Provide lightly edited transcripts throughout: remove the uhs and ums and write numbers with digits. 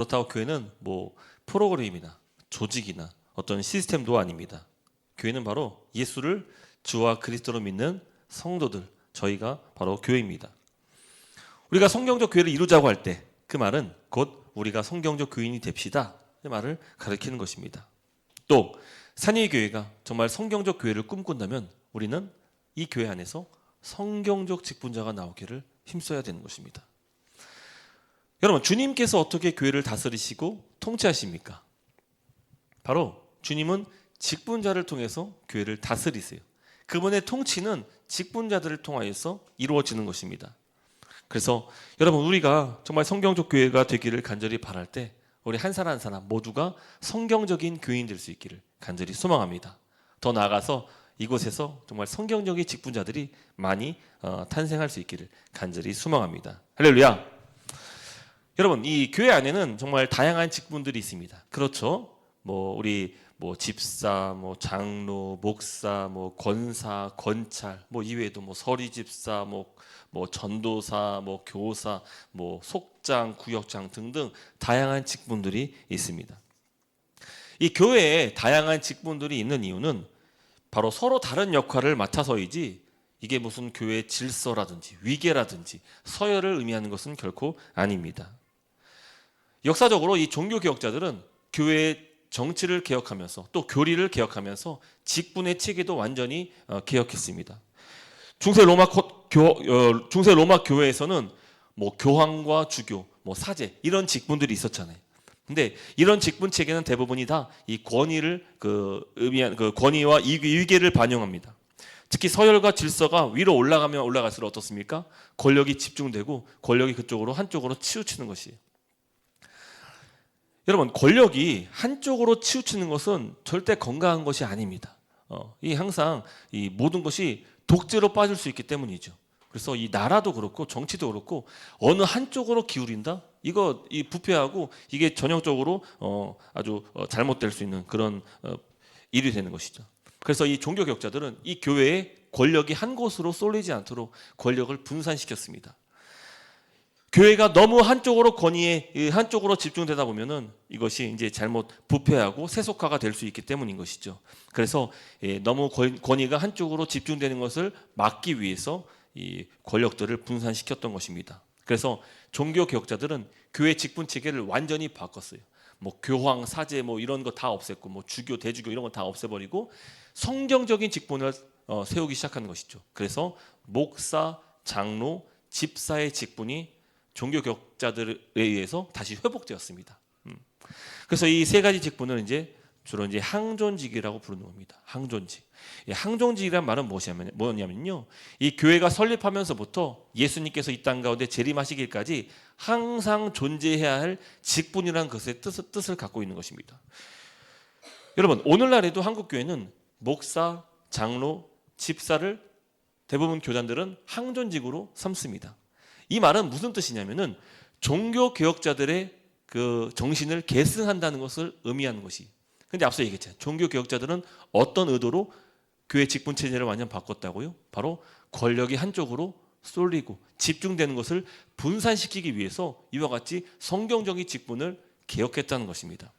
그렇다고 교회는 뭐 프로그램이나 조직이나 어떤 시스템도 아닙니다. 교회는 바로 예수를 주와 그리스도로 믿는 성도들, 저희가 바로 교회입니다. 우리가 성경적 교회를 이루자고 할 때 그 말은 곧 우리가 성경적 교인이 됩시다 이 말을 가리키는 것입니다. 또 산위교회가 정말 성경적 교회를 꿈꾼다면 우리는 이 교회 안에서 성경적 직분자가 나오기를 힘써야 되는 것입니다. 여러분, 주님께서 어떻게 교회를 다스리시고 통치하십니까? 바로 주님은 직분자를 통해서 교회를 다스리세요. 그분의 통치는 직분자들을 통하여서 이루어지는 것입니다. 그래서 여러분, 우리가 정말 성경적 교회가 되기를 간절히 바랄 때 우리 한 사람 한 사람 모두가 성경적인 교인 될 수 있기를 간절히 소망합니다. 더 나아가서 이곳에서 정말 성경적인 직분자들이 많이 탄생할 수 있기를 간절히 소망합니다. 할렐루야. 여러분, 이 교회 안에는 정말 다양한 직분들이 있습니다. 그렇죠? 우리 집사, 장로, 목사, 권사, 권찰, 이외에도 서리 집사, 전도사, 교사, 속장, 구역장 등등 다양한 직분들이 있습니다. 이 교회에 다양한 직분들이 있는 이유는 바로 서로 다른 역할을 맡아서이지 이게 무슨 교회의 질서라든지 위계라든지 서열을 의미하는 것은 결코 아닙니다. 역사적으로 이 종교개혁자들은 교회의 정치를 개혁하면서 또 교리를 개혁하면서 직분의 체계도 완전히 개혁했습니다. 중세 로마 교회에서는 교황과 주교, 사제 이런 직분들이 있었잖아요. 근데 이런 직분 체계는 대부분이 다 이 권위를 의미한 권위와 위계를 반영합니다. 특히 서열과 질서가 위로 올라가면 올라갈수록 어떻습니까? 권력이 집중되고 권력이 그쪽으로 한쪽으로 치우치는 것이에요. 여러분, 권력이 한쪽으로 치우치는 것은 절대 건강한 것이 아닙니다. 항상 이 모든 것이 독재로 빠질 수 있기 때문이죠. 그래서 이 나라도 그렇고 정치도 그렇고 어느 한쪽으로 기울인다? 이 부패하고 이게 전형적으로 아주 잘못될 수 있는 그런 일이 되는 것이죠. 그래서 이 종교개혁자들은 이 교회의 권력이 한 곳으로 쏠리지 않도록 권력을 분산시켰습니다. 교회가 너무 한쪽으로 한쪽으로 집중되다 보면은 이것이 이제 잘못 부패하고 세속화가 될 수 있기 때문인 것이죠. 그래서 너무 권위가 한쪽으로 집중되는 것을 막기 위해서 이 권력들을 분산시켰던 것입니다. 그래서 종교 개혁자들은 교회 직분 체계를 완전히 바꿨어요. 교황, 사제 이런 거 다 없앴고 주교, 대주교 이런 거 다 없애버리고 성경적인 직분을 세우기 시작한 것이죠. 그래서 목사, 장로, 집사의 직분이 종교 개혁자들에 의해서 다시 회복되었습니다. 그래서 이 세 가지 직분을 주로 항존직이라고 부르는 겁니다. 항존직. 항존직이란 말은 뭐냐면요. 이 교회가 설립하면서부터 예수님께서 이 땅 가운데 재림하시기까지 항상 존재해야 할 직분이라는 것의 뜻을 갖고 있는 것입니다. 여러분, 오늘날에도 한국 교회는 목사, 장로, 집사를 대부분 교단들은 항존직으로 삼습니다. 이 말은 무슨 뜻이냐면은 종교 개혁자들의 그 정신을 계승한다는 것을 의미하는 것이. 근데 앞서 얘기했잖아요. 종교 개혁자들은 어떤 의도로 교회 직분 체제를 완전 바꿨다고요? 바로 권력이 한쪽으로 쏠리고 집중되는 것을 분산시키기 위해서 이와 같이 성경적인 직분을 개혁했다는 것입니다.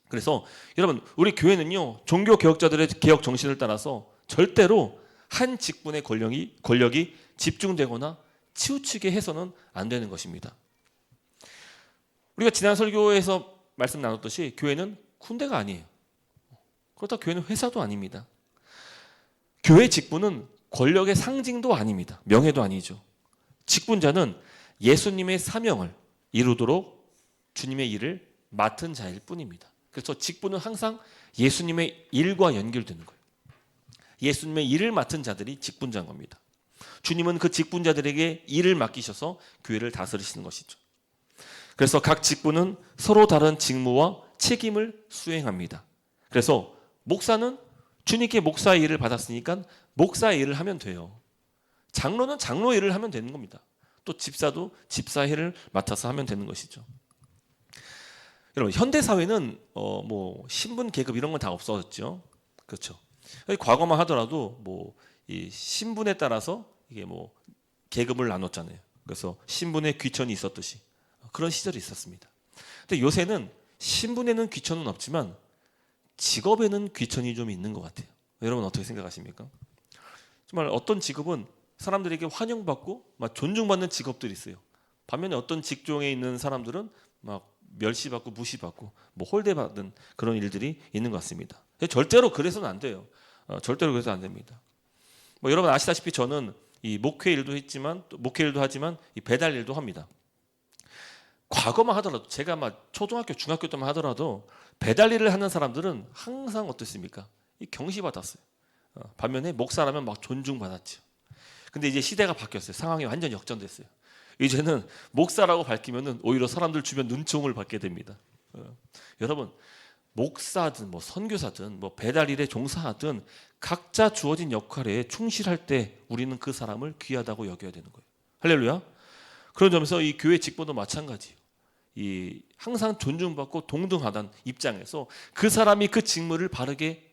그래서 여러분, 우리 교회는요, 종교 개혁자들의 개혁 정신을 따라서 절대로 한 직분의 권력이 집중되거나 치우치게 해서는 안 되는 것입니다. 우리가 지난 설교에서 말씀 나눴듯이 교회는 군대가 아니에요. 그렇다고 교회는 회사도 아닙니다. 교회 직분은 권력의 상징도 아닙니다. 명예도 아니죠. 직분자는 예수님의 사명을 이루도록 주님의 일을 맡은 자일 뿐입니다. 그래서 직분은 항상 예수님의 일과 연결되는 거예요. 예수님의 일을 맡은 자들이 직분자인 겁니다. 주님은 그 직분자들에게 일을 맡기셔서 교회를 다스리시는 것이죠. 그래서 각 직분은 서로 다른 직무와 책임을 수행합니다. 그래서 목사는 주님께 목사의 일을 받았으니까 목사의 일을 하면 돼요. 장로는 장로의 일을 하면 되는 겁니다. 또 집사도 집사의 일을 맡아서 하면 되는 것이죠. 여러분, 현대 사회는 신분 계급 이런 건 다 없어졌죠. 그렇죠. 과거만 하더라도 이 신분에 따라서 이게 계급을 나눴잖아요. 그래서 신분의 귀천이 있었듯이 그런 시절이 있었습니다. 근데 요새는 신분에는 귀천은 없지만 직업에는 귀천이 좀 있는 것 같아요. 여러분 어떻게 생각하십니까? 정말 어떤 직업은 사람들에게 환영받고 막 존중받는 직업들이 있어요. 반면에 어떤 직종에 있는 사람들은 막 멸시받고 무시받고 뭐 홀대받는 그런 일들이 있는 것 같습니다. 절대로 그래서는 안 돼요. 절대로 그래서 안 됩니다. 뭐 여러분 아시다시피 저는 이 목회 일도 했지만 또 목회 일도 하지만 이 배달 일도 합니다. 과거만 하더라도 제가 막 초등학교 중학교 때만 하더라도 배달 일을 하는 사람들은 항상 어떻습니까? 이 경시받았어요. 반면에 목사라면 막 존중받았죠. 근데 이제 시대가 바뀌었어요. 상황이 완전히 역전됐어요. 이제는 목사라고 밝히면은 오히려 사람들 주변 눈총을 받게 됩니다. 여러분 목사든 뭐 선교사든 뭐 배달일에 종사하든 각자 주어진 역할에 충실할 때 우리는 그 사람을 귀하다고 여겨야 되는 거예요. 할렐루야. 그런 점에서 이 교회 직분도 마찬가지예요. 이 항상 존중받고 동등하다는 입장에서 그 사람이 그 직무를 바르게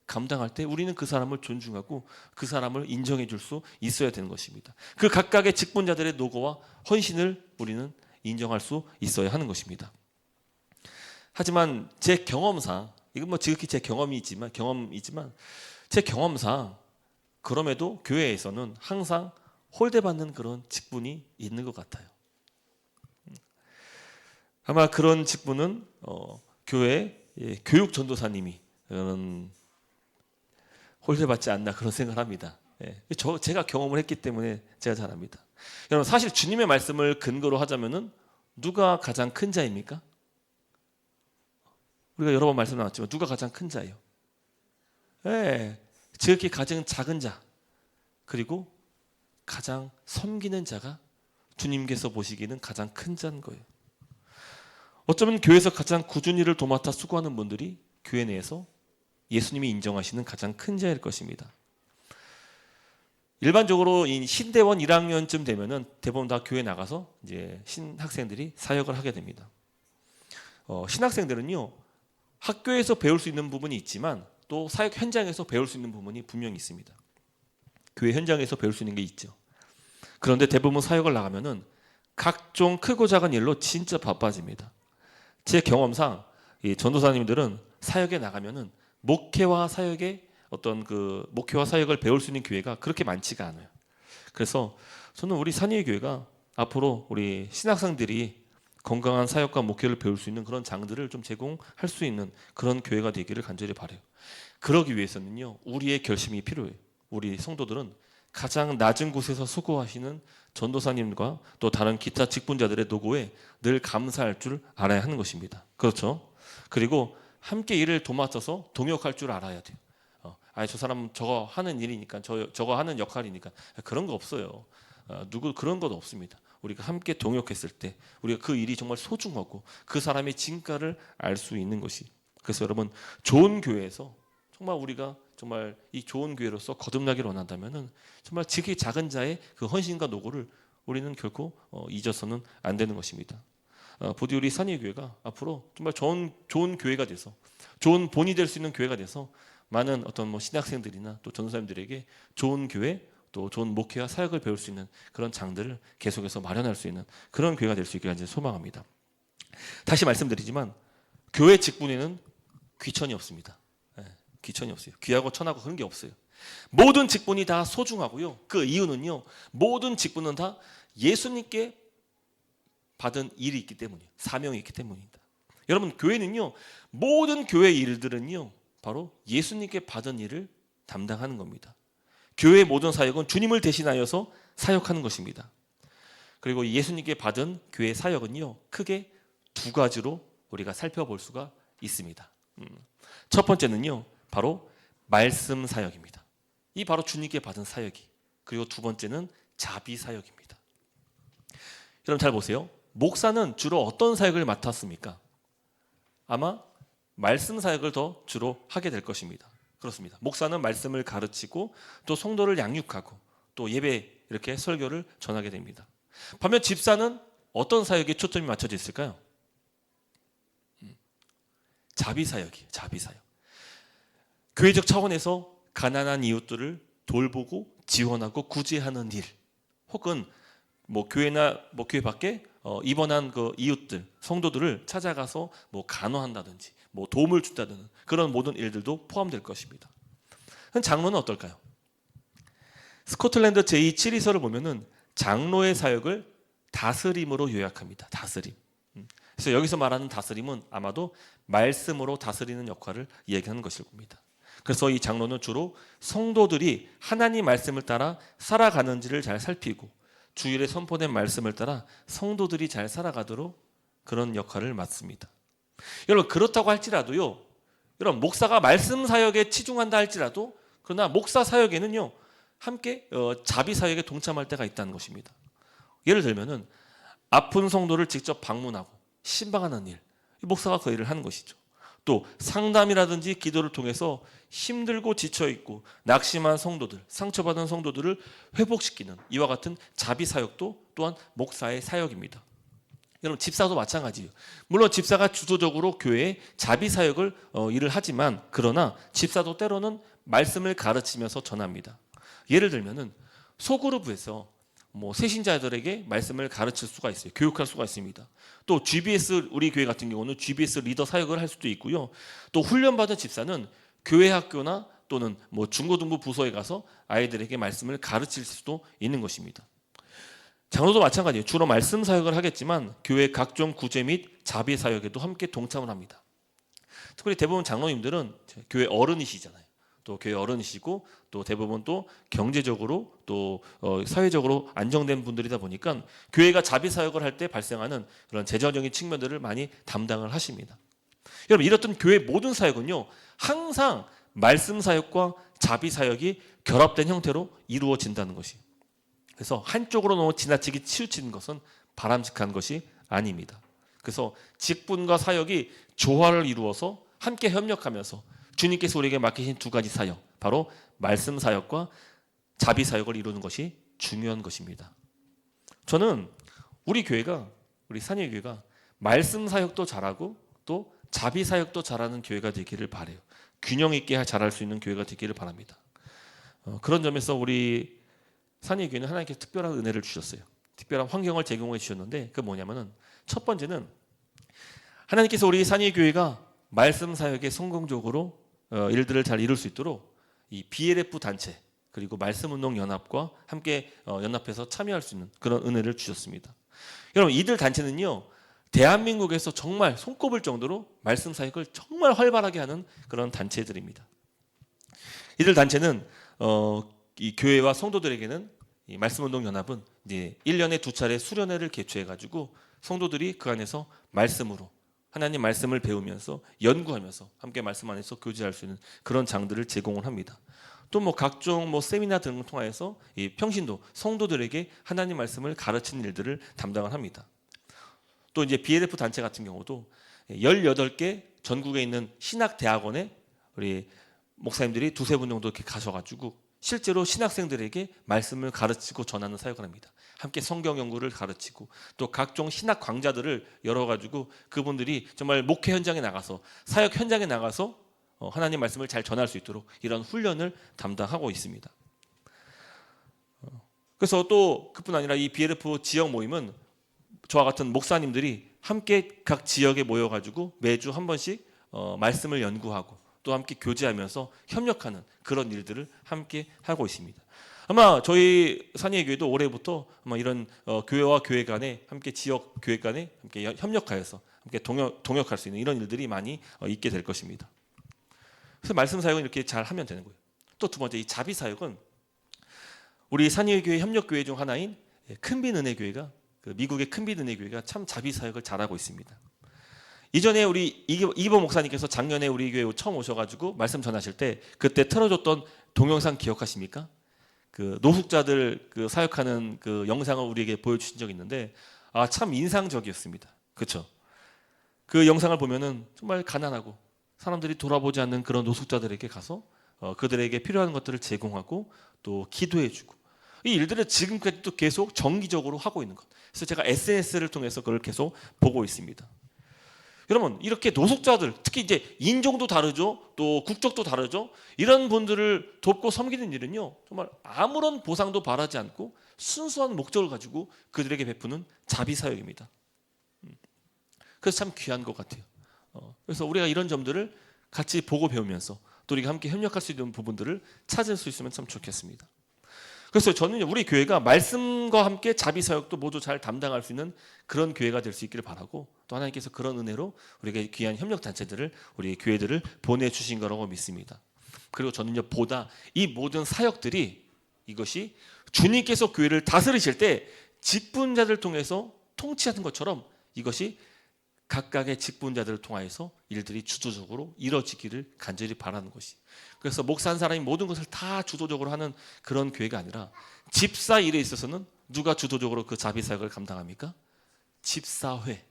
감당할 때 우리는 그 사람을 존중하고 그 사람을 인정해 줄 수 있어야 되는 것입니다. 그 각각의 직분자들의 노고와 헌신을 우리는 인정할 수 있어야 하는 것입니다. 하지만 제 경험상 이건 뭐 지극히 제 경험이지만 제 경험상 그럼에도 교회에서는 항상 홀대받는 그런 직분이 있는 것 같아요. 아마 그런 직분은 교회 교육 전도사님이 홀대받지 않나 그런 생각을 합니다. 제가 경험을 했기 때문에 제가 잘 압니다. 여러분 사실 주님의 말씀을 근거로 하자면은 누가 가장 큰 자입니까? 우리가 여러 번 말씀 나왔지만 누가 가장 큰 자예요? 지극히 가장 작은 자 그리고 가장 섬기는 자가 주님께서 보시기에는 가장 큰 자인 거예요. 어쩌면 교회에서 가장 꾸준히 일을 도맡아 수고하는 분들이 교회 내에서 예수님이 인정하시는 가장 큰 자일 것입니다. 일반적으로 이 신대원 1학년쯤 되면은 대부분 다 교회 나가서 이제 신학생들이 사역을 하게 됩니다. 신학생들은요 학교에서 배울 수 있는 부분이 있지만 또 사역 현장에서 배울 수 있는 부분이 분명히 있습니다. 교회 현장에서 배울 수 있는 게 있죠. 그런데 대부분 사역을 나가면은 각종 크고 작은 일로 진짜 바빠집니다. 제 경험상 이 전도사님들은 사역에 나가면은 목회와 사역의 어떤 그 목회와 사역을 배울 수 있는 기회가 그렇게 많지가 않아요. 그래서 저는 우리 산위의 교회가 앞으로 우리 신학생들이 건강한 사역과 목회를 배울 수 있는 그런 장들을 좀 제공할 수 있는 그런 교회가 되기를 간절히 바라요. 그러기 위해서는요 우리의 결심이 필요해요. 우리 성도들은 가장 낮은 곳에서 수고하시는 전도사님과 또 다른 기타 직분자들의 노고에 늘 감사할 줄 알아야 하는 것입니다. 그렇죠? 그리고 함께 일을 도맡아서 동역할 줄 알아야 돼요. 저 사람 저거 하는 일이니까 저거 하는 역할이니까 그런 거 없어요. 누구 그런 것 없습니다. 우리가 함께 동역했을 때 우리가 그 일이 정말 소중하고 그 사람의 진가를 알 수 있는 것이. 그래서 여러분 좋은 교회에서 정말 우리가 정말 이 좋은 교회로서 거듭나기를 원한다면은 정말 지극히 작은 자의 그 헌신과 노고를 우리는 결코 잊어서는 안 되는 것입니다. 부디 우리 산위교회가 앞으로 정말 좋은 교회가 돼서 좋은 본이 될 수 있는 교회가 돼서 많은 어떤 뭐 신학생들이나 또 전도사님들에게 좋은 교회 또 좋은 목회와 사역을 배울 수 있는 그런 장들을 계속해서 마련할 수 있는 그런 교회가 될 수 있기를 소망합니다. 다시 말씀드리지만 교회 직분에는 귀천이 없습니다. 귀천이 없어요. 귀하고 천하고 그런 게 없어요. 모든 직분이 다 소중하고요. 그 이유는요. 모든 직분은 다 예수님께 받은 일이 있기 때문이에요. 사명이 있기 때문입니다. 여러분 교회는요. 모든 교회 일들은요. 바로 예수님께 받은 일을 담당하는 겁니다. 교회의 모든 사역은 주님을 대신하여서 사역하는 것입니다. 그리고 예수님께 받은 교회 사역은요. 크게 두 가지로 우리가 살펴볼 수가 있습니다. 첫 번째는요. 바로 말씀 사역입니다. 이 바로 주님께 받은 사역이. 그리고 두 번째는 자비 사역입니다. 여러분 잘 보세요. 목사는 주로 어떤 사역을 맡았습니까? 아마 말씀 사역을 더 주로 하게 될 것입니다. 그렇습니다. 목사는 말씀을 가르치고 또 성도를 양육하고 또 예배 이렇게 설교를 전하게 됩니다. 반면 집사는 어떤 사역에 초점이 맞춰져 있을까요? 자비 사역이에요. 자비 사역. 교회적 차원에서 가난한 이웃들을 돌보고 지원하고 구제하는 일, 혹은 뭐 교회나 뭐 교회 밖에 입원한 그 이웃들, 성도들을 찾아가서 뭐 간호한다든지 뭐 도움을 준다든지 그런 모든 일들도 포함될 것입니다. 장로는 어떨까요? 스코틀랜드 제2치리서를 보면은 장로의 사역을 다스림으로 요약합니다. 다스림. 그래서 여기서 말하는 다스림은 아마도 말씀으로 다스리는 역할을 이야기하는 것일 겁니다. 그래서 이 장로는 주로 성도들이 하나님 말씀을 따라 살아가는지를 잘 살피고 주일에 선포된 말씀을 따라 성도들이 잘 살아가도록 그런 역할을 맡습니다. 여러분 그렇다고 할지라도요. 여러분 목사가 말씀 사역에 치중한다 할지라도 그러나 목사 사역에는요. 함께 자비 사역에 동참할 때가 있다는 것입니다. 예를 들면은 아픈 성도를 직접 방문하고 신방하는 일, 목사가 그 일을 하는 것이죠. 또 상담이라든지 기도를 통해서 힘들고 지쳐있고 낙심한 성도들, 상처받은 성도들을 회복시키는 이와 같은 자비 사역도 또한 목사의 사역입니다. 여러분 집사도 마찬가지예요. 물론 집사가 주도적으로 교회에 자비 사역을 일을 하지만 그러나 집사도 때로는 말씀을 가르치면서 전합니다. 예를 들면은 소그룹에서 뭐 새신자들에게 말씀을 가르칠 수가 있어요. 교육할 수가 있습니다. 또 GBS 우리 교회 같은 경우는 GBS 리더 사역을 할 수도 있고요. 또 훈련받은 집사는 교회 학교나 또는 뭐 중고등부 부서에 가서 아이들에게 말씀을 가르칠 수도 있는 것입니다. 장로도 마찬가지예요. 주로 말씀 사역을 하겠지만 교회 각종 구제 및 자비 사역에도 함께 동참을 합니다. 특히 대부분 장로님들은 교회 어른이시잖아요. 또 교회 어른이시고 또 대부분 또 경제적으로 또 사회적으로 안정된 분들이다 보니까 교회가 자비 사역을 할 때 발생하는 그런 재정적인 측면들을 많이 담당을 하십니다. 여러분 이렇던 교회 모든 사역은요 항상 말씀 사역과 자비 사역이 결합된 형태로 이루어진다는 것이. 그래서 한쪽으로 너무 지나치게 치우치는 것은 바람직한 것이 아닙니다. 그래서 직분과 사역이 조화를 이루어서 함께 협력하면서 주님께서 우리에게 맡기신 두 가지 사역, 바로 말씀 사역과 자비 사역을 이루는 것이 중요한 것입니다. 저는 우리 교회가, 우리 산예교회가 말씀 사역도 잘하고 또 자비 사역도 잘하는 교회가 되기를 바라요. 균형 있게 잘할 수 있는 교회가 되기를 바랍니다. 그런 점에서 우리 산예교회는 하나님께서 특별한 은혜를 주셨어요. 특별한 환경을 제공해 주셨는데 그 뭐냐면은 첫 번째는 하나님께서 우리 산예교회가 말씀 사역에 성공적으로 일들을 잘 이룰 수 있도록 이 BLF 단체 그리고 말씀운동연합과 함께 연합해서 참여할 수 있는 그런 은혜를 주셨습니다. 여러분 이들 단체는요 대한민국에서 정말 손꼽을 정도로 말씀 사역을 정말 활발하게 하는 그런 단체들입니다. 이들 단체는 이 교회와 성도들에게는 이 말씀운동연합은 이제 1년에 2차례 수련회를 개최해가지고 성도들이 그 안에서 말씀으로 하나님 말씀을 배우면서 연구하면서 함께 말씀 안에서 교제할 수 있는 그런 장들을 제공을 합니다. 또 뭐 각종 뭐 세미나 등을 통해서 이 평신도 성도들에게 하나님 말씀을 가르치는 일들을 담당을 합니다. 또 이제 BLF 단체 같은 경우도 18개 전국에 있는 신학 대학원에 우리 목사님들이 2-3분 정도 이렇게 가셔가지고 실제로 신학생들에게 말씀을 가르치고 전하는 사역을 합니다. 함께 성경 연구를 가르치고 또 각종 신학 강좌들을 열어가지고 그분들이 정말 목회 현장에 나가서 사역 현장에 나가서 하나님 말씀을 잘 전할 수 있도록 이런 훈련을 담당하고 있습니다. 그래서 또 그뿐 아니라 이 BLF 지역 모임은 저와 같은 목사님들이 함께 각 지역에 모여가지고 매주 한 번씩 말씀을 연구하고 또 함께 교제하면서 협력하는 그런 일들을 함께 하고 있습니다. 아마 저희 산예교회도 올해부터 아마 이런 교회와 교회 간에 함께 지역 교회 간에 함께 협력하여서 함께 동역할 수 있는 이런 일들이 많이 있게 될 것입니다. 그래서 말씀 사역은 이렇게 잘 하면 되는 거예요. 또 두 번째 이 자비 사역은 우리 산예교회 협력교회 중 하나인 큰빈 은혜교회가 미국의 큰빈 은혜교회가 참 자비 사역을 잘하고 있습니다. 이전에 우리 이보 목사님께서 작년에 우리 교회 처음 오셔가지고 말씀 전하실 때 그때 틀어줬던 동영상 기억하십니까? 그 노숙자들 그 사역하는 그 영상을 우리에게 보여주신 적이 있는데 참 인상적이었습니다. 그렇죠? 그 영상을 보면은 정말 가난하고 사람들이 돌아보지 않는 그런 노숙자들에게 가서 그들에게 필요한 것들을 제공하고 또 기도해주고 이 일들을 지금까지도 계속 정기적으로 하고 있는 것. 그래서 제가 SNS를 통해서 그걸 계속 보고 있습니다. 여러분 이렇게 노숙자들 특히 이제 인종도 다르죠 또 국적도 다르죠 이런 분들을 돕고 섬기는 일은요 정말 아무런 보상도 바라지 않고 순수한 목적을 가지고 그들에게 베푸는 자비 사역입니다. 그래서 참 귀한 것 같아요. 그래서 우리가 이런 점들을 같이 보고 배우면서 또 우리가 함께 협력할 수 있는 부분들을 찾을 수 있으면 참 좋겠습니다. 그래서 저는 우리 교회가 말씀과 함께 자비 사역도 모두 잘 담당할 수 있는 그런 교회가 될 수 있기를 바라고, 또 하나님께서 그런 은혜로 우리에게 귀한 협력 단체들을, 우리 교회들을 보내주신 거라고 믿습니다. 그리고 저는요, 보다 이 모든 사역들이, 이것이 주님께서 교회를 다스리실 때 직분자들 통해서 통치하는 것처럼 이것이 각각의 직분자들을 통하여서 일들이 주도적으로 이루어지기를 간절히 바라는 것이, 그래서 목사 한 사람이 모든 것을 다 주도적으로 하는 그런 교회가 아니라, 집사 일에 있어서는 누가 주도적으로 그 자비 사역을 감당합니까? 집사회.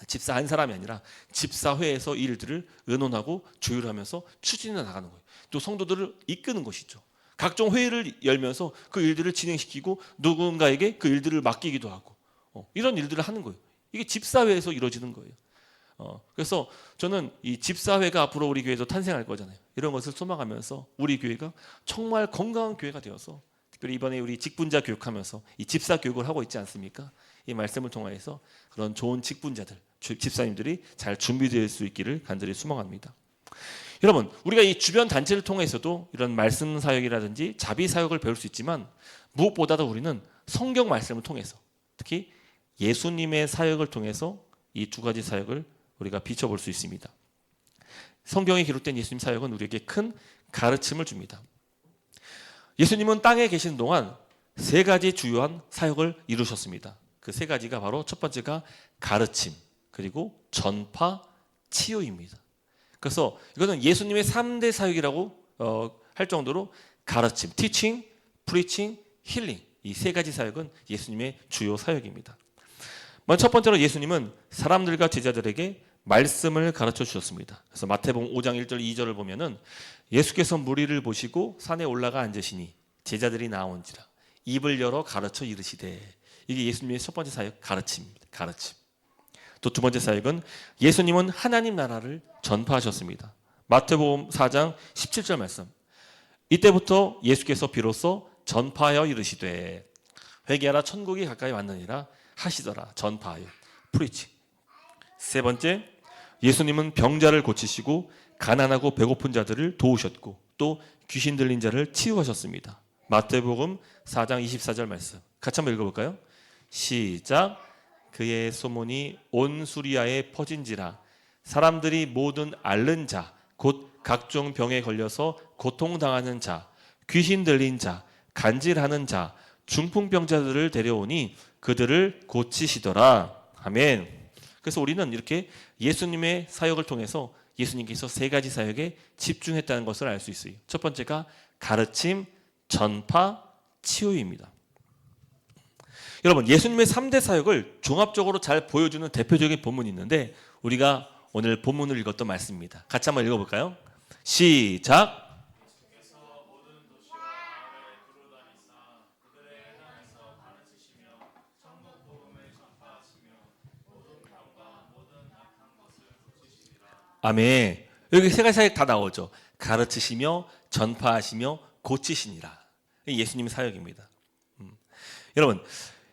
집사 한 사람이 아니라 집사회에서 이 일들을 의논하고 조율하면서 추진해 나가는 거예요. 또 성도들을 이끄는 것이죠. 각종 회의를 열면서 그 일들을 진행시키고 누군가에게 그 일들을 맡기기도 하고, 이런 일들을 하는 거예요. 이게 집사회에서 이루어지는 거예요. 그래서 저는 이 집사회가 앞으로 우리 교회에서 탄생할 거잖아요. 이런 것을 소망하면서 우리 교회가 정말 건강한 교회가 되어서, 특별히 이번에 우리 직분자 교육하면서 이 집사 교육을 하고 있지 않습니까? 이 말씀을 통해서 그런 좋은 직분자들, 집사님들이 잘 준비될 수 있기를 간절히 소망합니다. 여러분, 우리가 이 주변 단체를 통해서도 이런 말씀 사역이라든지 자비 사역을 배울 수 있지만, 무엇보다도 우리는 성경 말씀을 통해서, 특히 예수님의 사역을 통해서 이 두 가지 사역을 우리가 비춰볼 수 있습니다. 성경에 기록된 예수님 사역은 우리에게 큰 가르침을 줍니다. 예수님은 땅에 계신 동안 세 가지 주요한 사역을 이루셨습니다. 그 세 가지가 바로, 첫 번째가 가르침, 그리고 전파, 치유입니다. 그래서 이거는 예수님의 3대 사역이라고 할 정도로 가르침, teaching, preaching, healing, 이 세 가지 사역은 예수님의 주요 사역입니다. 먼저 첫 번째로 예수님은 사람들과 제자들에게 말씀을 가르쳐 주셨습니다. 그래서 마태복음 5장 1절 2절을 보면은, 예수께서 무리를 보시고 산에 올라가 앉으시니 제자들이 나온지라 입을 열어 가르쳐 이르시되. 이게 예수님의 첫 번째 사역, 가르침입니다. 가르침. 또 두 번째 사역은 예수님은 하나님 나라를 전파하셨습니다. 마태복음 4장 17절 말씀. 이때부터 예수께서 비로소 전파하여 이르시되 회개하라 천국이 가까이 왔느니라 하시더라. 전파하여, 프리치. 세 번째, 예수님은 병자를 고치시고 가난하고 배고픈 자들을 도우셨고 또 귀신 들린 자를 치유하셨습니다. 마태복음 4장 24절 말씀 같이 한번 읽어볼까요? 시작. 그의 소문이 온 수리아에 퍼진지라 사람들이 모든 앓는 자, 곧 각종 병에 걸려서 고통당하는 자, 귀신 들린 자, 간질하는 자, 중풍병자들을 데려오니 그들을 고치시더라. 아멘. 그래서 우리는 이렇게 예수님의 사역을 통해서 예수님께서 세 가지 사역에 집중했다는 것을 알 수 있어요. 첫 번째가 가르침, 전파, 치유입니다. 여러분, 예수님의 3대 사역을 종합적으로 잘 보여주는 대표적인 본문이 있는데, 우리가 오늘 본문을 읽었던 말씀입니다. 같이 한번 읽어볼까요? 시작. 아멘. 여기 세 가지 사역 다 나오죠. 가르치시며 전파하시며 고치시니라. 예수님의 사역입니다. 여러분,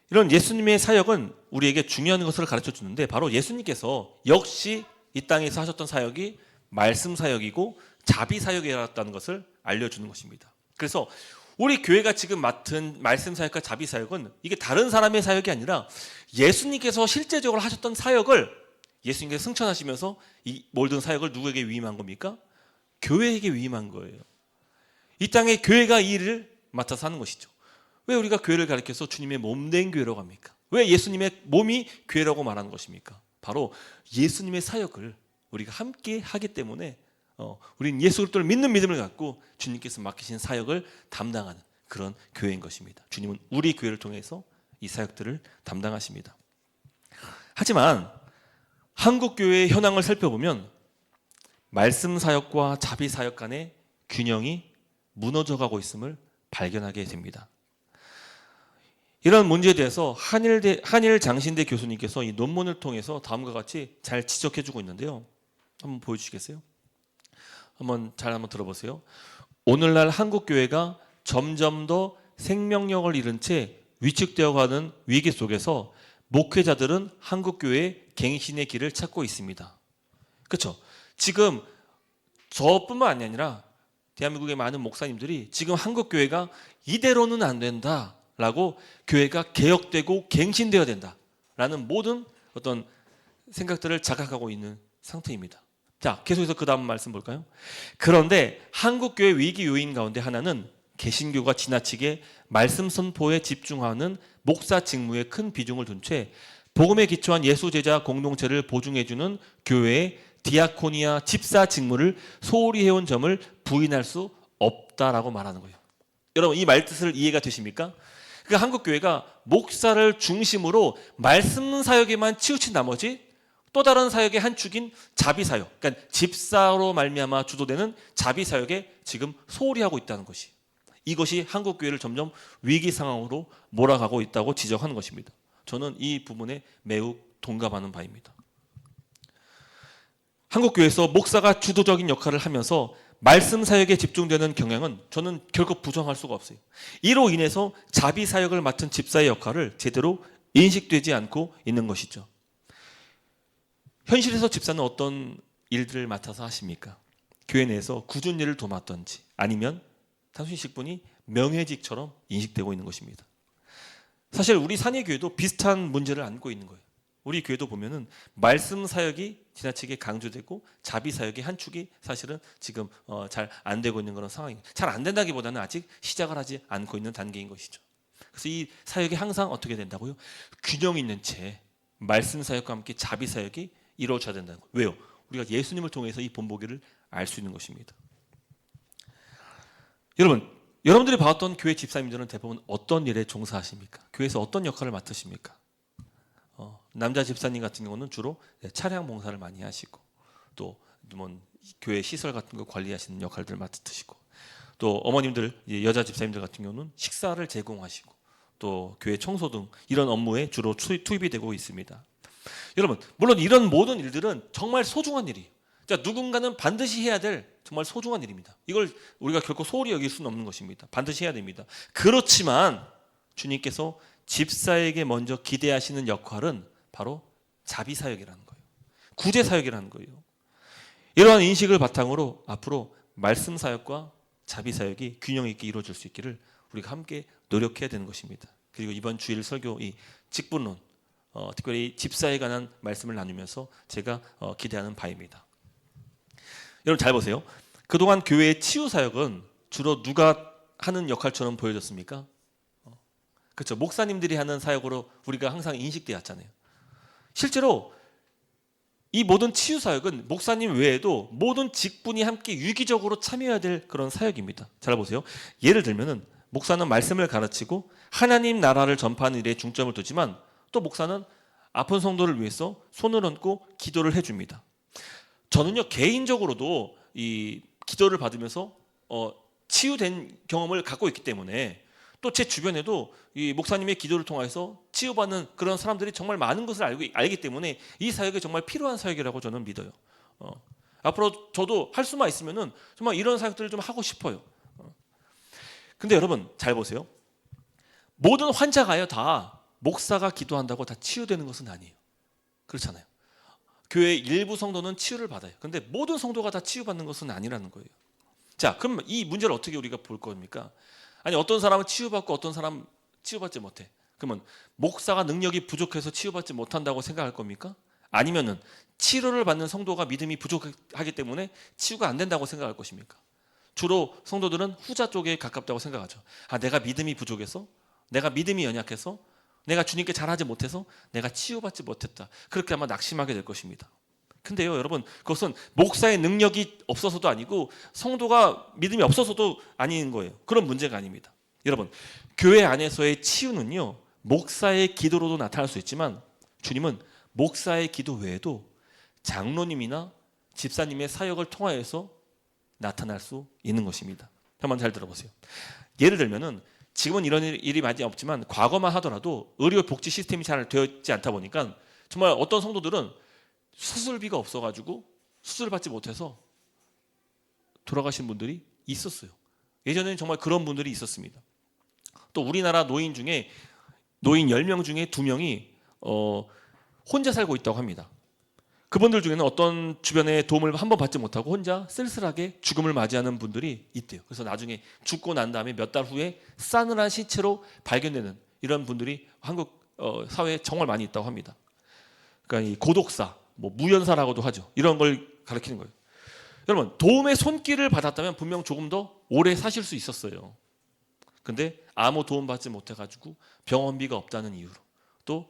이런 예수님의 사역은 우리에게 중요한 것을 가르쳐 주는데, 바로 예수님께서 역시 이 땅에서 하셨던 사역이 말씀 사역이고 자비 사역이었다는 것을 알려주는 것입니다. 그래서 우리 교회가 지금 맡은 말씀 사역과 자비 사역은 이게 다른 사람의 사역이 아니라 예수님께서 실제적으로 하셨던 사역을 예수님께서 승천하시면서 이 모든 사역을 누구에게 위임한 겁니까? 교회에게 위임한 거예요. 이 땅에 교회가 이 일을 맡아서 하는 것이죠. 왜 우리가 교회를 가리켜서 주님의 몸된 교회라고 합니까? 왜 예수님의 몸이 교회라고 말하는 것입니까? 바로 예수님의 사역을 우리가 함께 하기 때문에 우리는 예수 그리스도를 믿는 믿음을 갖고 주님께서 맡기신 사역을 담당하는 그런 교회인 것입니다. 주님은 우리 교회를 통해서 이 사역들을 담당하십니다. 하지만 한국 교회의 현황을 살펴보면 말씀 사역과 자비 사역 간의 균형이 무너져가고 있음을 발견하게 됩니다. 이런 문제에 대해서 한일 장신대 교수님께서 이 논문을 통해서 다음과 같이 잘 지적해주고 있는데요. 한번 보여주시겠어요? 한번 들어보세요. 오늘날 한국 교회가 점점 더 생명력을 잃은 채 위축되어가는 위기 속에서 목회자들은 한국 교회의 갱신의 길을 찾고 있습니다. 그렇죠? 지금 저뿐만 아니라 대한민국의 많은 목사님들이 지금 한국 교회가 이대로는 안 된다라고 교회가 개혁되고 갱신되어야 된다라는 모든 어떤 생각들을 자각하고 있는 상태입니다. 자, 계속해서 그 다음 말씀 볼까요? 그런데 한국 교회 위기 요인 가운데 하나는 개신교가 지나치게 말씀 선포에 집중하는 목사 직무에 큰 비중을 둔 채 복음에 기초한 예수 제자 공동체를 보증해주는 교회의 디아코니아 집사 직무를 소홀히 해온 점을 부인할 수 없다라고 말하는 거예요. 여러분, 이 말뜻을 이해가 되십니까? 그러니까 한국 교회가 목사를 중심으로 말씀 사역에만 치우친 나머지 또 다른 사역의 한 축인 자비 사역, 그러니까 집사로 말미암아 주도되는 자비 사역에 지금 소홀히 하고 있다는 것이, 이것이 한국 교회를 점점 위기 상황으로 몰아가고 있다고 지적하는 것입니다. 저는 이 부분에 매우 동감하는 바입니다. 한국 교회에서 목사가 주도적인 역할을 하면서 말씀 사역에 집중되는 경향은 저는 결코 부정할 수가 없어요. 이로 인해서 자비 사역을 맡은 집사의 역할을 제대로 인식되지 않고 있는 것이죠. 현실에서 집사는 어떤 일들을 맡아서 하십니까? 교회 내에서 굳은 일을 도맡던지 아니면 단순히 직분이 명예직처럼 인식되고 있는 것입니다. 사실 우리 산의교회도 비슷한 문제를 안고 있는 거예요. 우리 교회도 보면은 말씀 사역이 지나치게 강조되고 자비 사역의 한 축이 사실은 지금 잘 안 되고 있는 그런 상황입니다. 잘 안 된다기보다는 아직 시작을 하지 않고 있는 단계인 것이죠. 그래서 이 사역이 항상 어떻게 된다고요? 균형 있는 채 말씀 사역과 함께 자비 사역이 이루어져야 된다는 거예요. 왜요? 우리가 예수님을 통해서 이 본보기를 알 수 있는 것입니다. 여러분들이 봐왔던 교회 집사님들은 대부분 어떤 일에 종사하십니까? 교회에서 어떤 역할을 맡으십니까? 남자 집사님 같은 경우는 주로 차량 봉사를 많이 하시고, 또 교회 시설 같은 거 관리하시는 역할들을 맡으시고, 또 어머님들, 여자 집사님들 같은 경우는 식사를 제공하시고, 또 교회 청소 등 이런 업무에 주로 투입이 되고 있습니다. 여러분, 물론 이런 모든 일들은 정말 소중한 일이에요. 자, 누군가는 반드시 해야 될 정말 소중한 일입니다. 이걸 우리가 결코 소홀히 여길 수는 없는 것입니다. 반드시 해야 됩니다. 그렇지만 주님께서 집사에게 먼저 기대하시는 역할은 바로 자비 사역이라는 거예요. 구제 사역이라는 거예요. 이러한 인식을 바탕으로 앞으로 말씀 사역과 자비 사역이 균형 있게 이루어질 수 있기를 우리가 함께 노력해야 되는 것입니다. 그리고 이번 주일 설교 이 직분론, 특별히 집사에 관한 말씀을 나누면서 제가 기대하는 바입니다. 여러분 잘 보세요. 그동안 교회의 치유 사역은 주로 누가 하는 역할처럼 보여졌습니까? 그렇죠. 목사님들이 하는 사역으로 우리가 항상 인식되었잖아요. 실제로 이 모든 치유 사역은 목사님 외에도 모든 직분이 함께 유기적으로 참여해야 될 그런 사역입니다. 잘 보세요. 예를 들면은 목사는 말씀을 가르치고 하나님 나라를 전파하는 일에 중점을 두지만 또 목사는 아픈 성도를 위해서 손을 얹고 기도를 해줍니다. 저는요 개인적으로도 이 기도를 받으면서 치유된 경험을 갖고 있기 때문에 또 제 주변에도 이 목사님의 기도를 통해서 치유받는 그런 사람들이 정말 많은 것을 알기 때문에 이 사역이 정말 필요한 사역이라고 저는 믿어요. 앞으로 저도 할 수만 있으면은 정말 이런 사역들을 좀 하고 싶어요. 근데 여러분 잘 보세요. 모든 환자가요 다 목사가 기도한다고 다 치유되는 것은 아니에요. 그렇잖아요. 교회 일부 성도는 치유를 받아요. 근데 모든 성도가 다 치유받는 것은 아니라는 거예요. 자, 그럼 이 문제를 어떻게 우리가 볼 겁니까? 아니 어떤 사람은 치유받고 어떤 사람은 치유받지 못해. 그러면 목사가 능력이 부족해서 치유받지 못한다고 생각할 겁니까? 아니면은 치료를 받는 성도가 믿음이 부족하기 때문에 치유가 안 된다고 생각할 것입니까? 주로 성도들은 후자 쪽에 가깝다고 생각하죠. 내가 믿음이 부족해서, 내가 믿음이 연약해서, 내가 주님께 잘하지 못해서 내가 치유받지 못했다. 그렇게 아마 낙심하게 될 것입니다. 근데요 여러분, 그것은 목사의 능력이 없어서도 아니고 성도가 믿음이 없어서도 아닌 거예요. 그런 문제가 아닙니다. 여러분, 교회 안에서의 치유는요 목사의 기도로도 나타날 수 있지만 주님은 목사의 기도 외에도 장로님이나 집사님의 사역을 통하여서 나타날 수 있는 것입니다. 한번 잘 들어보세요. 예를 들면은 지금은 이런 일이 많이 없지만 과거만 하더라도 의료 복지 시스템이 잘 되어 있지 않다 보니까 정말 어떤 성도들은 수술비가 없어가지고 수술을 받지 못해서 돌아가신 분들이 있었어요. 예전에는 정말 그런 분들이 있었습니다. 또 우리나라 노인 10명 중에 2명이 혼자 살고 있다고 합니다. 그분들 중에는 어떤 주변의 도움을 한 번 받지 못하고 혼자 쓸쓸하게 죽음을 맞이하는 분들이 있대요. 그래서 나중에 죽고 난 다음에 몇 달 후에 싸늘한 시체로 발견되는 이런 분들이 한국 사회에 정말 많이 있다고 합니다. 그러니까 이 고독사, 뭐 무연사라고도 하죠. 이런 걸 가리키는 거예요. 여러분, 도움의 손길을 받았다면 분명 조금 더 오래 사실 수 있었어요. 근데 아무 도움 받지 못해가지고 병원비가 없다는 이유로, 또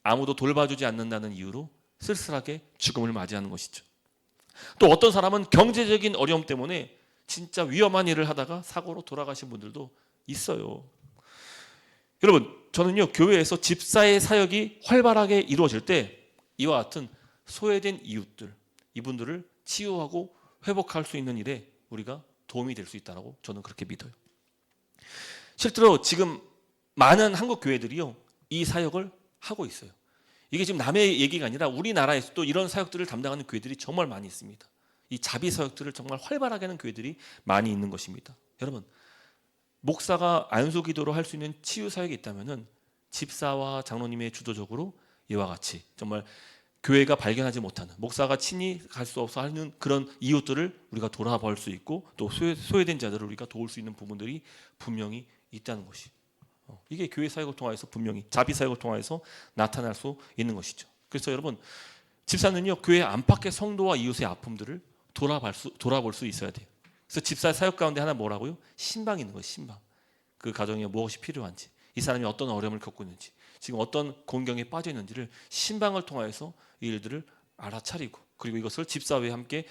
아무도 돌봐주지 않는다는 이유로 쓸쓸하게 죽음을 맞이하는 것이죠. 또 어떤 사람은 경제적인 어려움 때문에 진짜 위험한 일을 하다가 사고로 돌아가신 분들도 있어요. 여러분, 저는요, 교회에서 집사의 사역이 활발하게 이루어질 때 이와 같은 소외된 이웃들, 이분들을 치유하고 회복할 수 있는 일에 우리가 도움이 될 수 있다고 저는 그렇게 믿어요. 실제로 지금 많은 한국 교회들이요, 이 사역을 하고 있어요. 이게 지금 남의 얘기가 아니라 우리나라에서도 이런 사역들을 담당하는 교회들이 정말 많이 있습니다. 이 자비 사역들을 정말 활발하게 하는 교회들이 많이 있는 것입니다. 여러분, 목사가 안수 기도로 할 수 있는 치유 사역이 있다면은 집사와 장로님의 주도적으로 이와 같이 정말 교회가 발견하지 못하는, 목사가 친히 갈 수 없어 하는 그런 이웃들을 우리가 돌아볼 수 있고, 또 소외된 자들을 우리가 도울 수 있는 부분들이 분명히 있다는 것이, 이게 교회 사역을 통해서 분명히 자비 사역을 통해서 나타날 수 있는 것이죠. 그래서 여러분, 집사는요, 교회 안팎의 성도와 이웃의 아픔들을 돌아볼 수 있어야 돼요. 그래서 집사 사역 가운데 하나 뭐라고요? 신방이 있는 거예요. 신방. 그 가정에 무엇이 필요한지, 이 사람이 어떤 어려움을 겪고 있는지, 지금 어떤 곤경에 빠져 있는지를 신방을 통해서 이 일들을 알아차리고, 그리고 이것을 집사회와 함께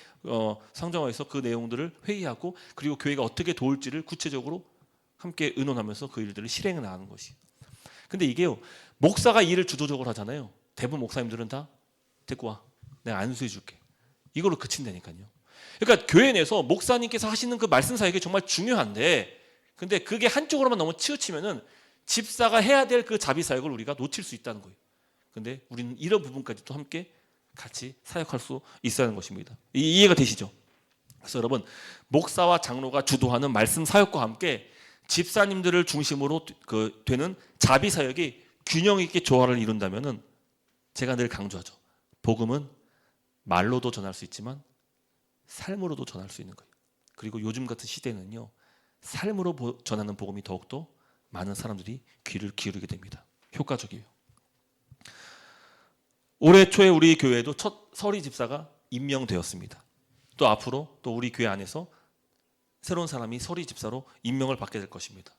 상정해서 그 내용들을 회의하고, 그리고 교회가 어떻게 도울지를 구체적으로 함께 의논하면서 그 일들을 실행해 나가는 것이. 근데 이게요, 목사가 일을 주도적으로 하잖아요. 대부분 목사님들은 다 데리고 와, 내가 안수해 줄게, 이걸로 그친다니까요. 그러니까 교회 내에서 목사님께서 하시는 그 말씀 사역이 정말 중요한데, 근데 그게 한쪽으로만 너무 치우치면은 집사가 해야 될 그 자비 사역을 우리가 놓칠 수 있다는 거예요. 근데 우리는 이런 부분까지도 함께 같이 사역할 수 있어야 하는 것입니다. 이해가 되시죠? 그래서 여러분, 목사와 장로가 주도하는 말씀 사역과 함께 집사님들을 중심으로 되는 자비 사역이 균형 있게 조화를 이룬다면은, 제가 늘 강조하죠. 복음은 말로도 전할 수 있지만 삶으로도 전할 수 있는 거예요. 그리고 요즘 같은 시대는요, 삶으로 전하는 복음이 더욱더 많은 사람들이 귀를 기울이게 됩니다. 효과적이에요. 올해 초에 우리 교회에도 첫 서리 집사가 임명되었습니다. 또 앞으로 또 우리 교회 안에서 새로운 사람이 서리 집사로 임명을 받게 될 것입니다.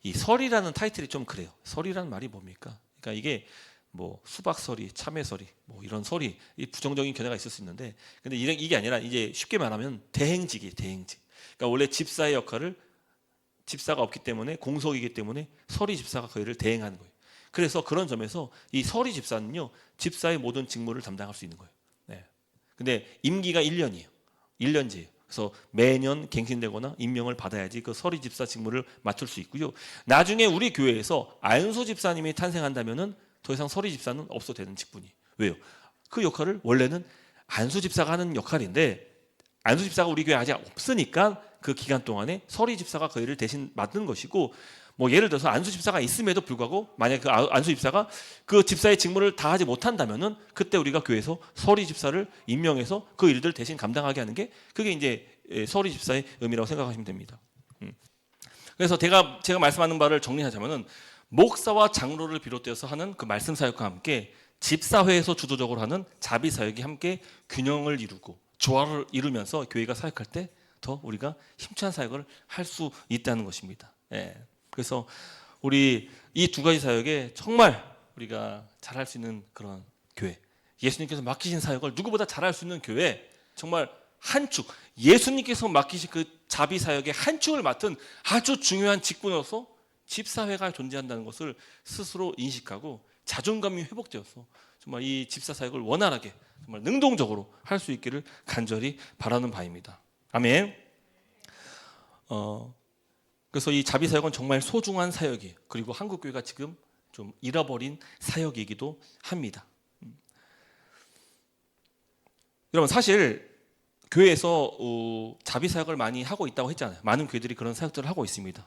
이 설이라는 타이틀이 좀 그래요. 설이라는 말이 뭡니까? 그러니까 이게 뭐 수박설이, 참외설이, 뭐 이런 설이 부정적인 견해가 있을 수 있는데, 근데 이게 아니라 이제 쉽게 말하면 대행직이에요. 대행직. 그러니까 원래 집사의 역할을, 집사가 없기 때문에, 공석이기 때문에 서리 집사가 그 일을 대행하는 거예요. 그래서 그런 점에서 이 서리 집사는요, 집사의 모든 직무를 담당할 수 있는 거예요. 네. 근데 임기가 1년이에요. 1년제예요. 그래서 매년 갱신되거나 임명을 받아야지 그 서리 집사 직무를 맡을 수 있고요. 나중에 우리 교회에서 안수 집사님이 탄생한다면은 더 이상 서리 집사는 없어도 되는 직분이. 왜요? 그 역할을 원래는 안수 집사가 하는 역할인데, 안수 집사가 우리 교회에 아직 없으니까 그 기간 동안에 서리 집사가 그 일을 대신 맡는 것이고, 뭐 예를 들어서 안수 집사가 있음에도 불구하고 만약 그 안수 집사가 그 집사의 직무를 다 하지 못한다면은, 그때 우리가 교회에서 서리 집사를 임명해서 그 일들 대신 감당하게 하는 게, 그게 이제 서리 집사의 의미라고 생각하시면 됩니다. 그래서 제가 말씀하는 바를 정리하자면은, 목사와 장로를 비롯해서 하는 그 말씀 사역과 함께 집사회에서 주도적으로 하는 자비 사역이 함께 균형을 이루고 조화를 이루면서 교회가 사역할 때 더 우리가 힘찬 사역을 할 수 있다는 것입니다. 예. 그래서 우리 이 두 가지 사역에 정말 우리가 잘할 수 있는 그런 교회, 예수님께서 맡기신 사역을 누구보다 잘할 수 있는 교회, 정말 한 축, 예수님께서 맡기신 그 자비 사역의 한 축을 맡은 아주 중요한 직분으로서 집사회가 존재한다는 것을 스스로 인식하고 자존감이 회복되어서 정말 이 집사 사역을 원활하게, 정말 능동적으로 할 수 있기를 간절히 바라는 바입니다. 아멘. 그래서 이 자비 사역은 정말 소중한 사역이에요. 그리고 한국 교회가 지금 좀 잃어버린 사역이기도 합니다. 여러분, 사실 교회에서 자비 사역을 많이 하고 있다고 했잖아요. 많은 교회들이 그런 사역들을 하고 있습니다.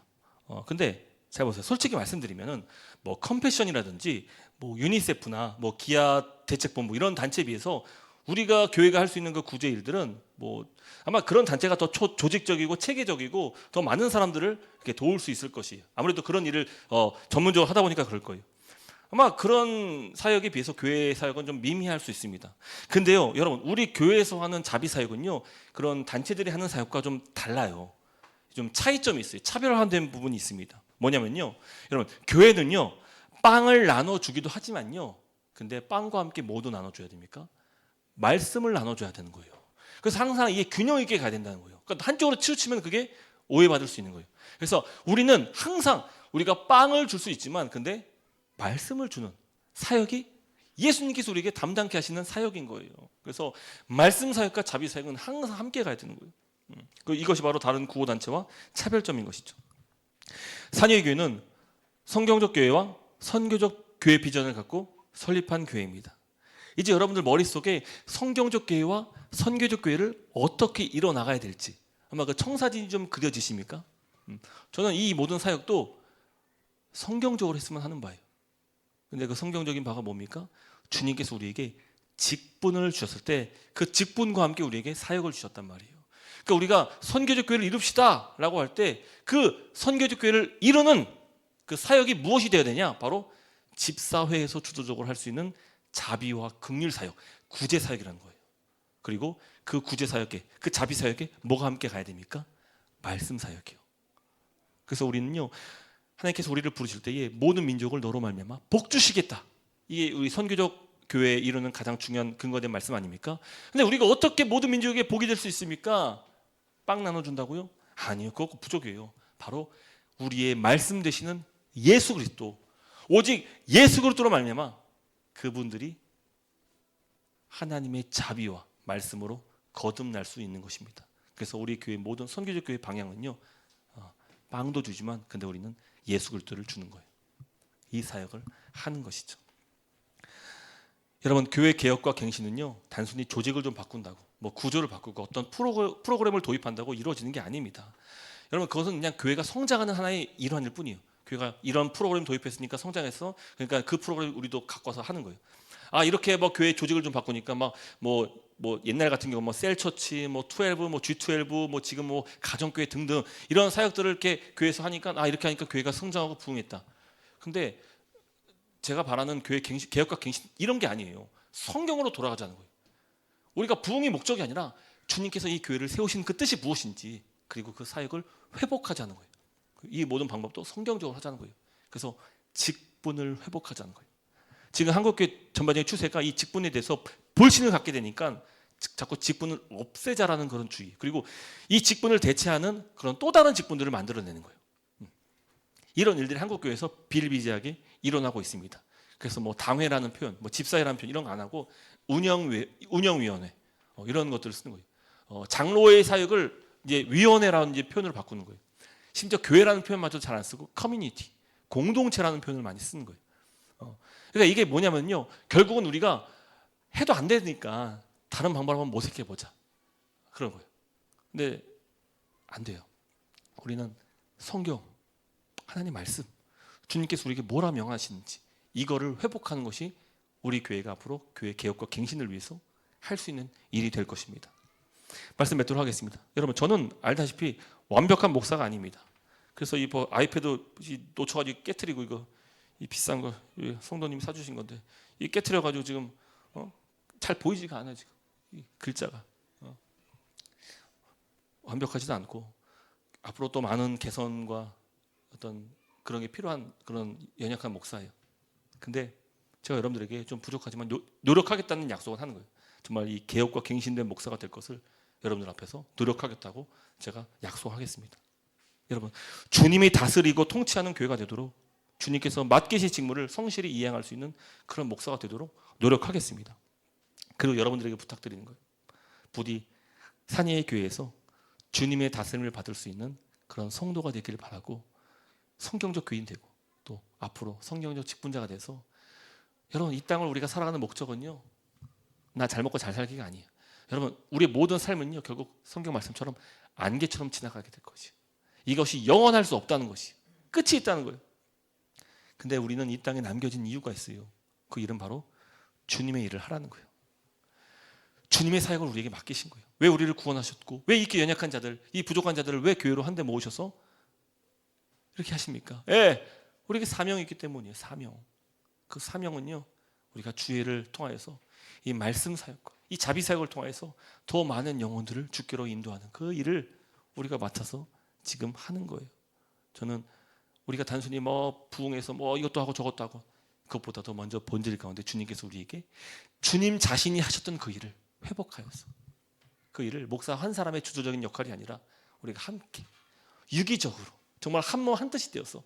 근데 잘 보세요. 솔직히 말씀드리면은 뭐 컴패션이라든지 뭐 유니세프나 뭐 기아 대책본부 이런 단체에 비해서 우리가 교회가 할 수 있는 그 구제 일들은 뭐 아마 그런 단체가 더 조직적이고 체계적이고 더 많은 사람들을 이렇게 도울 수 있을 것이에요. 아무래도 그런 일을 전문적으로 하다 보니까 그럴 거예요. 아마 그런 사역에 비해서 교회 사역은 좀 미미할 수 있습니다. 근데요, 여러분, 우리 교회에서 하는 자비 사역은요, 그런 단체들이 하는 사역과 좀 달라요. 좀 차이점이 있어요. 차별화된 부분이 있습니다. 뭐냐면요, 여러분, 교회는요, 빵을 나눠주기도 하지만요, 근데 빵과 함께 뭐도 나눠줘야 됩니까? 말씀을 나눠줘야 되는 거예요. 그래서 항상 이게 균형 있게 가야 된다는 거예요. 그러니까 한쪽으로 치우치면 그게 오해받을 수 있는 거예요. 그래서 우리는 항상 우리가 빵을 줄 수 있지만, 근데 말씀을 주는 사역이 예수님께서 우리에게 담당케 하시는 사역인 거예요. 그래서 말씀 사역과 자비 사역은 항상 함께 가야 되는 거예요. 이것이 바로 다른 구호단체와 차별점인 것이죠. 산유의 교회는 성경적 교회와 선교적 교회 비전을 갖고 설립한 교회입니다. 이제 여러분들 머릿속에 성경적 교회와 선교적 교회를 어떻게 이뤄나가야 될지 아마 그 청사진이 좀 그려지십니까? 저는 이 모든 사역도 성경적으로 했으면 하는 바예요. 근데 그 성경적인 바가 뭡니까? 주님께서 우리에게 직분을 주셨을 때 그 직분과 함께 우리에게 사역을 주셨단 말이에요. 그러니까 우리가 선교적 교회를 이룹시다 라고 할 때 그 선교적 교회를 이루는 그 사역이 무엇이 되어야 되냐? 바로 집사회에서 주도적으로 할 수 있는 자비와 긍휼 사역, 구제 사역이라는 거예요. 그리고 그 구제 사역에, 그 자비 사역에 뭐가 함께 가야 됩니까? 말씀 사역이요. 그래서 우리는요, 하나님께서 우리를 부르실 때에 모든 민족을 너로 말미암아 복 주시겠다. 이게 우리 선교적 교회에 이루는 가장 중요한 근거된 말씀 아닙니까? 근데 우리가 어떻게 모든 민족에게 복이 될 수 있습니까? 빵 나눠준다고요? 아니요, 그거 부족해요. 바로 우리의 말씀 되시는 예수 그리스도, 오직 예수 그리스도로 말미암아 그분들이 하나님의 자비와 말씀으로 거듭날 수 있는 것입니다. 그래서 우리 교회 모든 선교적 교회 방향은요, 빵도 주지만 근데 우리는 예수 그리스도를 주는 거예요. 이 사역을 하는 것이죠. 여러분, 교회 개혁과 갱신은요, 단순히 조직을 좀 바꾼다고, 뭐 구조를 바꾸고 어떤 프로그램을 도입한다고 이루어지는 게 아닙니다. 여러분, 그것은 그냥 교회가 성장하는 하나의 일환일 뿐이에요. 교회가 이런 프로그램 도입했으니까 성장했어. 그러니까 그 프로그램 우리도 갖고 와서 하는 거예요. 아, 이렇게 뭐 교회 조직을 좀 바꾸니까 막 뭐 옛날 같은 경우 뭐 셀처치, 뭐 12, 뭐 G12, 뭐 지금 뭐 가정교회 등등 이런 사역들을 이렇게 교회에서 하니까 이렇게 하니까 교회가 성장하고 부흥했다. 근데 제가 바라는 교회 개혁과 갱신 이런 게 아니에요. 성경으로 돌아가자는 거예요. 우리가 부흥이 목적이 아니라 주님께서 이 교회를 세우신 그 뜻이 무엇인지, 그리고 그 사역을 회복하자는 거예요. 이 모든 방법도 성경적으로 하자는 거예요. 그래서 직분을 회복하자는 거예요. 지금 한국교회 전반적인 추세가 이 직분에 대해서 불신을 갖게 되니까 자꾸 직분을 없애자라는 그런 주의, 그리고 이 직분을 대체하는 그런 또 다른 직분들을 만들어내는 거예요. 이런 일들이 한국교회에서 비일비재하게 일어나고 있습니다. 그래서 뭐 당회라는 표현, 뭐 집사회라는 표현 이런 거 안 하고 운영위원회 이런 것들을 쓰는 거예요. 장로의 사역을 이제 위원회라는 이제 표현을 바꾸는 거예요. 심지어 교회라는 표현마저 잘 안 쓰고 커뮤니티, 공동체라는 표현을 많이 쓰는 거예요. 그러니까 이게 뭐냐면요, 결국은 우리가 해도 안 되니까 다른 방법을 한번 모색해 보자 그런 거예요. 근데 안 돼요. 우리는 성경, 하나님 말씀, 주님께서 우리에게 뭐라 명하시는지 이거를 회복하는 것이 우리 교회가 앞으로 교회 개혁과 갱신을 위해서 할 수 있는 일이 될 것입니다. 말씀 맺도록 하겠습니다. 여러분, 저는 알다시피 완벽한 목사가 아닙니다. 그래서 이 아이패드 놓쳐가지고 깨트리고 이거 이 비싼 거 성도님이 사주신 건데 이 깨트려가지고 지금 잘 보이지가 않아. 지금 이 글자가 완벽하지도 않고 앞으로 또 많은 개선과 어떤 그런 게 필요한 그런 연약한 목사예요. 근데 제가 여러분들에게 좀 부족하지만 노력하겠다는 약속을 하는 거예요. 정말 이 개혁과 갱신된 목사가 될 것을 여러분들 앞에서 노력하겠다고 제가 약속하겠습니다. 여러분, 주님이 다스리고 통치하는 교회가 되도록 주님께서 맡기신 직무를 성실히 이행할 수 있는 그런 목사가 되도록 노력하겠습니다. 그리고 여러분들에게 부탁드리는 거예요. 부디 산예의 교회에서 주님의 다스림을 받을 수 있는 그런 성도가 되기를 바라고, 성경적 교인 되고 또 앞으로 성경적 직분자가 돼서, 여러분, 이 땅을 우리가 살아가는 목적은요, 나 잘 먹고 잘 살기가 아니에요. 여러분, 우리의 모든 삶은요, 결국 성경 말씀처럼 안개처럼 지나가게 될 것이에요. 이것이 영원할 수 없다는 것이. 끝이 있다는 거예요. 근데 우리는 이 땅에 남겨진 이유가 있어요. 그 일은 바로 주님의 일을 하라는 거예요. 주님의 사역을 우리에게 맡기신 거예요. 왜 우리를 구원하셨고, 왜 이렇게 연약한 자들, 이 부족한 자들을 왜 교회로 한데 모으셔서 이렇게 하십니까? 예, 우리에게 사명이 있기 때문이에요. 사명. 그 사명은요, 우리가 주의를 통하여서 이 말씀 사역과 이 자비 사역을 통하여서 더 많은 영혼들을 주께로 인도하는 그 일을 우리가 맡아서 지금 하는 거예요. 저는 우리가 단순히 뭐 부흥해서 뭐 이것도 하고 저것도 하고, 그것보다 더 먼저 본질 가운데 주님께서 우리에게 주님 자신이 하셨던 그 일을 회복하여서, 그 일을 목사 한 사람의 주도적인 역할이 아니라 우리가 함께 유기적으로 정말 한 몸 한 뜻이 되어서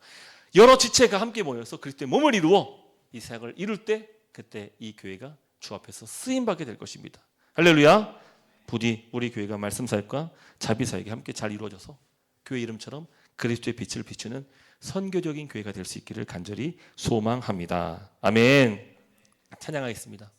여러 지체가 함께 모여서 그리스도의 몸을 이루어 이 사역을 이룰 때, 그때 이 교회가 주 앞에서 쓰임받게 될 것입니다. 할렐루야. 부디 우리 교회가 말씀 사역과 자비 사역이 함께 잘 이루어져서 교회 이름처럼 그리스도의 빛을 비추는 선교적인 교회가 될 수 있기를 간절히 소망합니다. 아멘. 찬양하겠습니다.